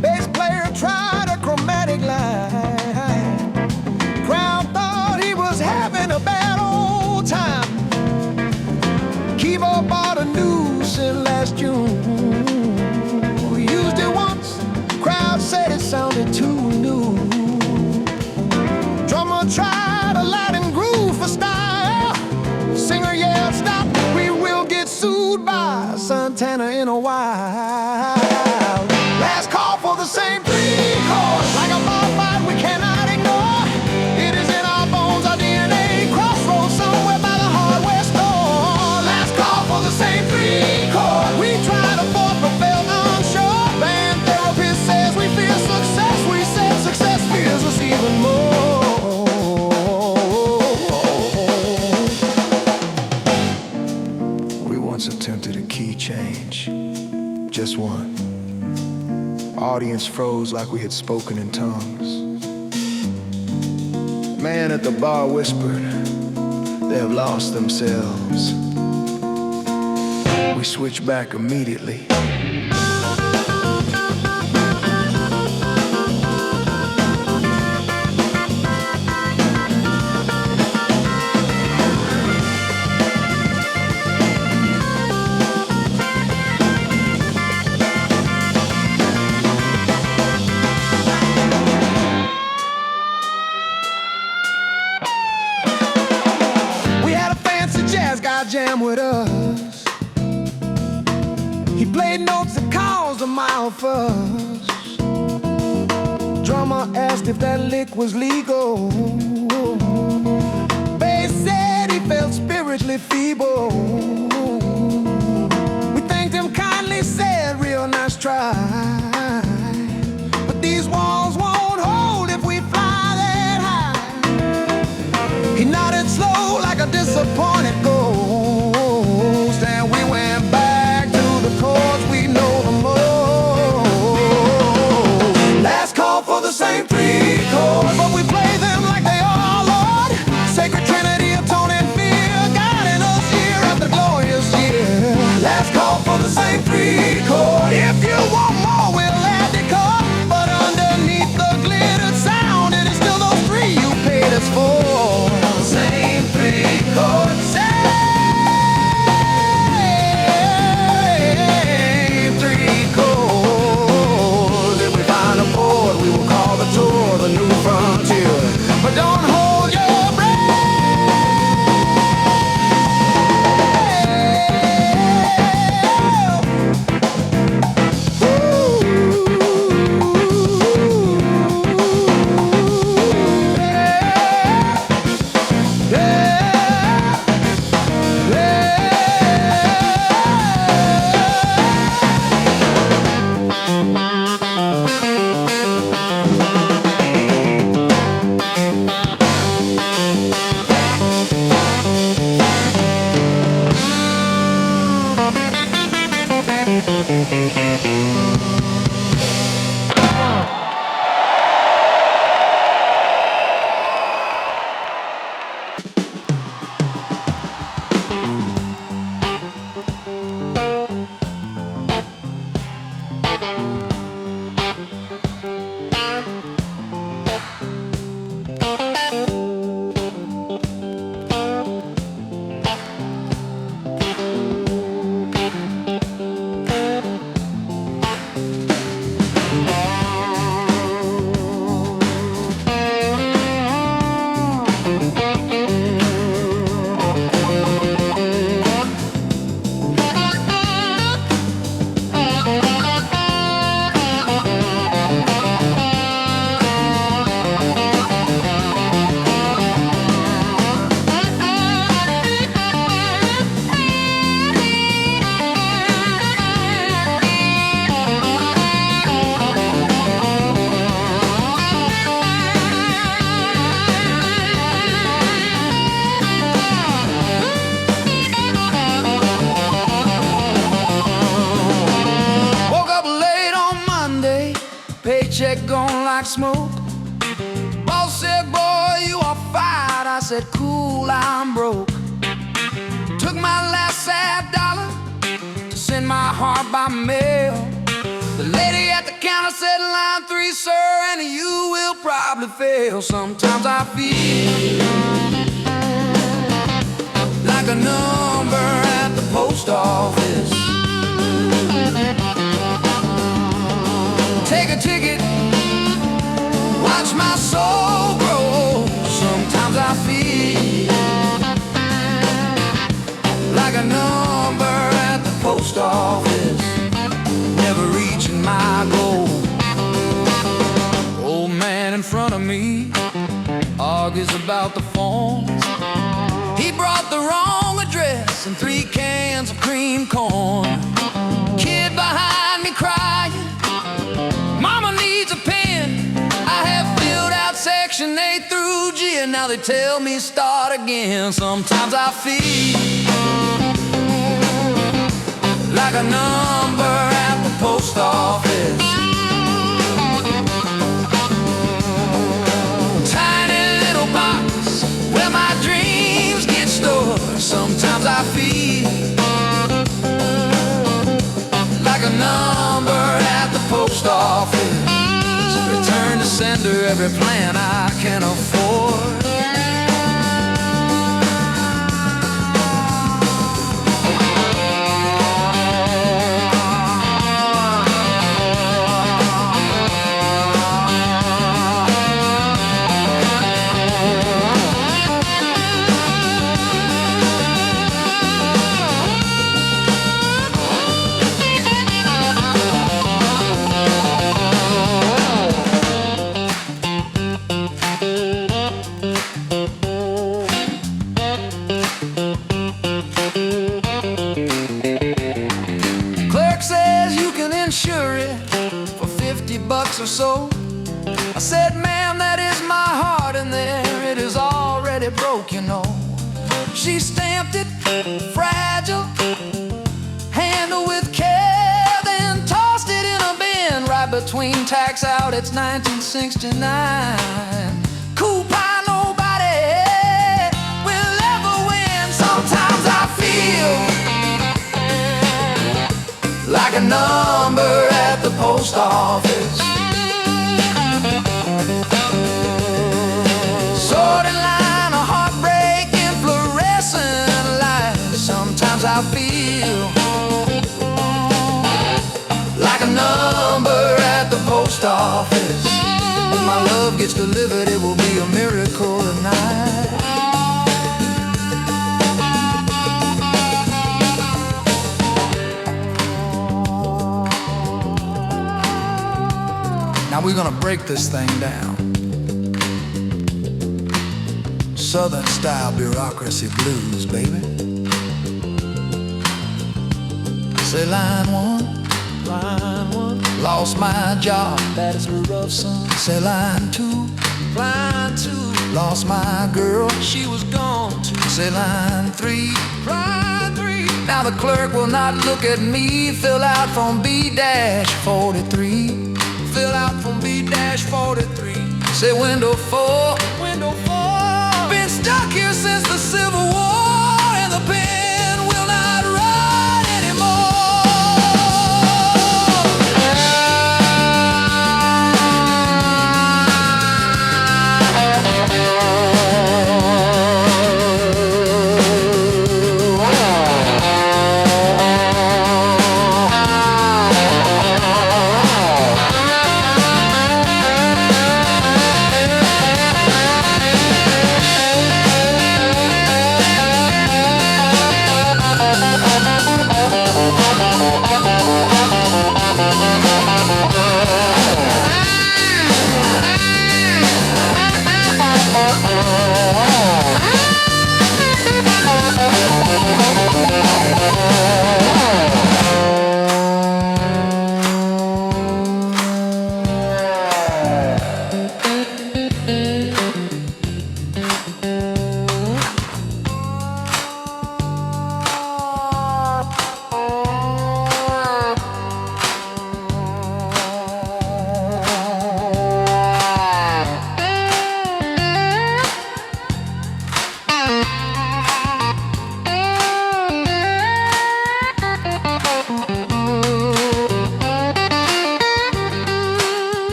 Bass player tried a chromatic line. Crowd thought he was having a bad old time. Keyboard bought a new synth last June. We used it once, crowd said it sounded too new. Drummer tried a Latin groove for style. Singer yelled, stop, we will get sued by Santana in a while. Last call for the same 3 chords. Like a bar fight we cannot ignore. It is in our bones, our DNA. Crossroads somewhere by the hardware store. Last call for the same 3 chords. We tried a 4th but fell unsure. Band therapist says we fear success. We said success fears us even more. Attempted a key change, just one. Audience froze like we had spoken in tongues. Man at the bar whispered, they have lost themselves. We switched back immediately. Jam with us. He played notes that caused a mild fuss. Drummer asked if that lick was legal. Bass said he felt spiritually feeble. We thanked him kindly, said real nice try. But these walls won't hold if we fly that high. He nodded slow like a disappointed ghost. And we went back to the chords we know the most. Last call for the same 3 chords, but we play them like they are our Lord. Sacred Trinity of tone and fear, guiding us year after glorious year. Last call for the same 3 chords. If you want more, we'll add the chord. But underneath the glittered sound, it is still those 3 you paid us for. Same 3 chords. The new frontier, but don't hold your gone like smoke. Boss said, boy, you are fired. I said, cool, I'm broke. Took my last sad dollar to send my heart by mail. The lady at the counter said, line 3, sir, and you will probably fail. Sometimes I feel like a number at the post office. Take a ticket, watch my soul grow. Sometimes I feel like a number at the post office, never reaching my goal. Old man in front of me argues about the forms. He brought the wrong address and 3 cans of cream corn. Kid behind me crying, mama needs a pen. I have filled out section A through G, and now they tell me start again. Sometimes I feel like a number at the post office. Tiny little box where my dreams get stored. Sometimes I feel like a number at the post office. Return to sender every plan I can afford. Or so. I said, ma'am, that is my heart in there. It is already broke, you know. She stamped it, fragile, handled with care, then tossed it in a bin right between tax out. It's 1969. Cool pie, nobody will ever win. Sometimes I feel like a number at the post office. Sorting line, a heartbreaking fluorescent light. Sometimes I feel like a number at the post office. When my love gets delivered, it will be a miracle tonight. Now we're gonna break this thing down. Southern style bureaucracy blues, baby. Say line 1, line 1. Lost my job, that is a rough son. Say line 2, line 2. Lost my girl, she was gone too. Say line 3, line 3. Now the clerk will not look at me. Fill out from B-43. Fill out from B-43. Say window 4, window 4. Been stuck here since the Civil War, and the pen will not write anymore.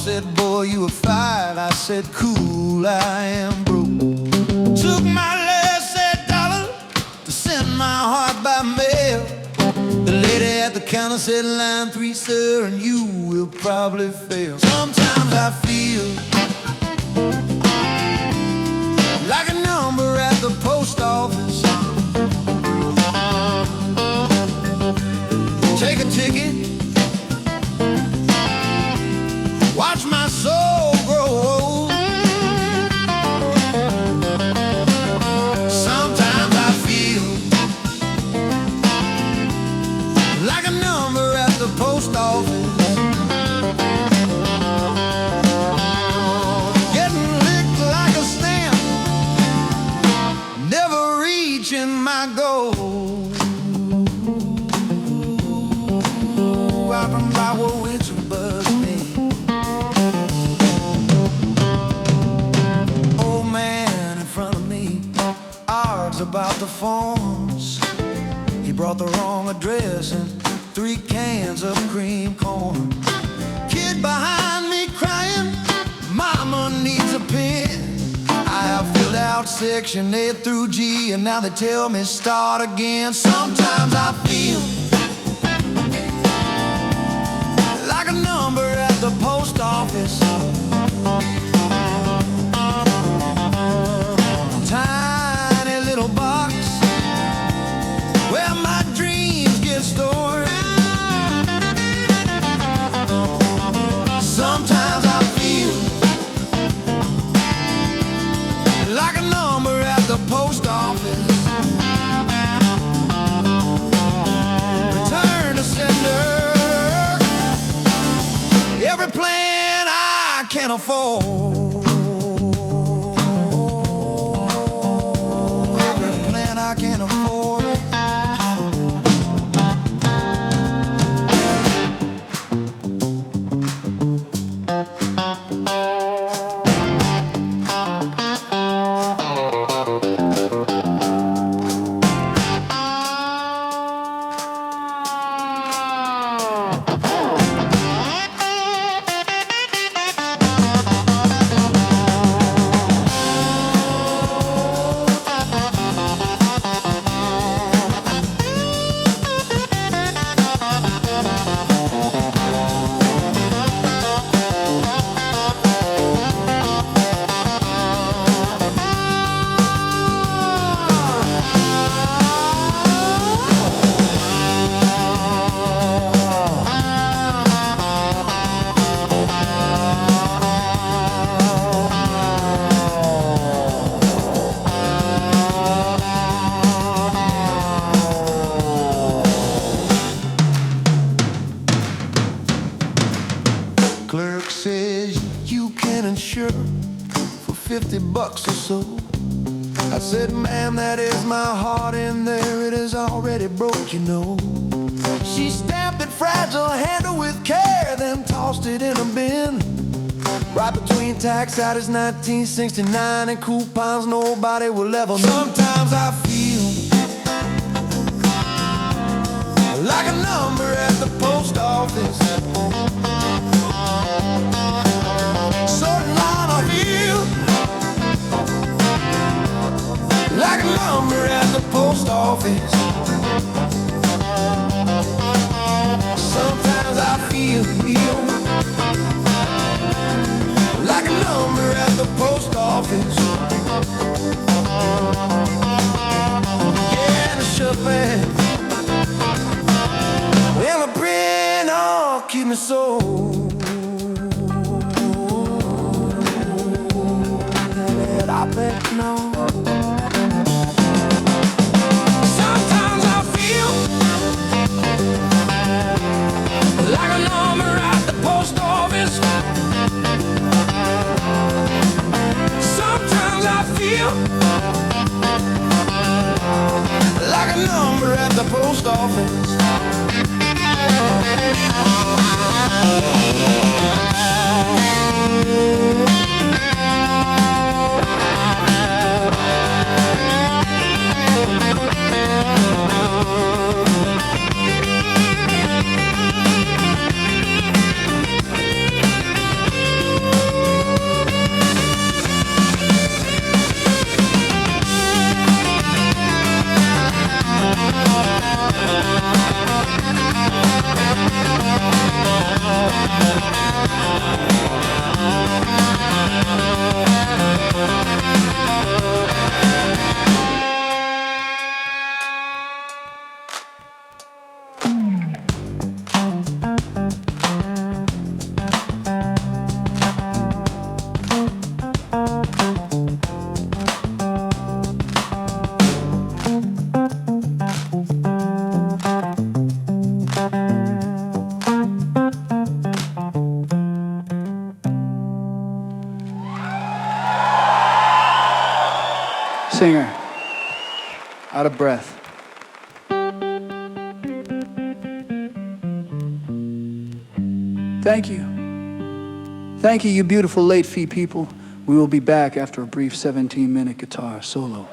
said, boy, you were fine. I said, cool, I am broke. Took my last sad dollar to send my heart by mail. The lady at the counter said, line 3, sir, and you will probably fail. Sometimes I feel like a number at the post office. Take a ticket, watch my soul grow old. Sometimes I feel like a number at the post office. Getting licked like a stamp, never reaching my goal. Out from by which bugs me. Old man in front of me argues about the forms. He brought the wrong address and 3 cans of cream corn. Kid behind me crying, mama needs a pen. I have filled out section A through G, and now they tell me start again. Sometimes I feel like a number at the post office. Tiny little box where my dreams get stored. Sometimes I feel like a number at the post office. Return to sender. Every plan I can afford. Every plan I can afford. Clerk says you can insure for $50 or so. I said, ma'am, that is my heart in there. It is already broke, you know. She stamped it fragile, handled with care, then tossed it in a bin. Right between tax adders 1969 and coupons nobody will ever know. Sometimes I feel like a number at the post office. Certain line I feel like a number at the post office. Sometimes I feel like a number at the post office. Yeah, and a shuffle and a print all keep me so. I bet no. Sometimes I feel like a number at the post office. Sometimes I feel like a number at the post office. Singer, out of breath. Thank you. Thank you, you beautiful late fee people. We will be back after a brief 17-minute guitar solo.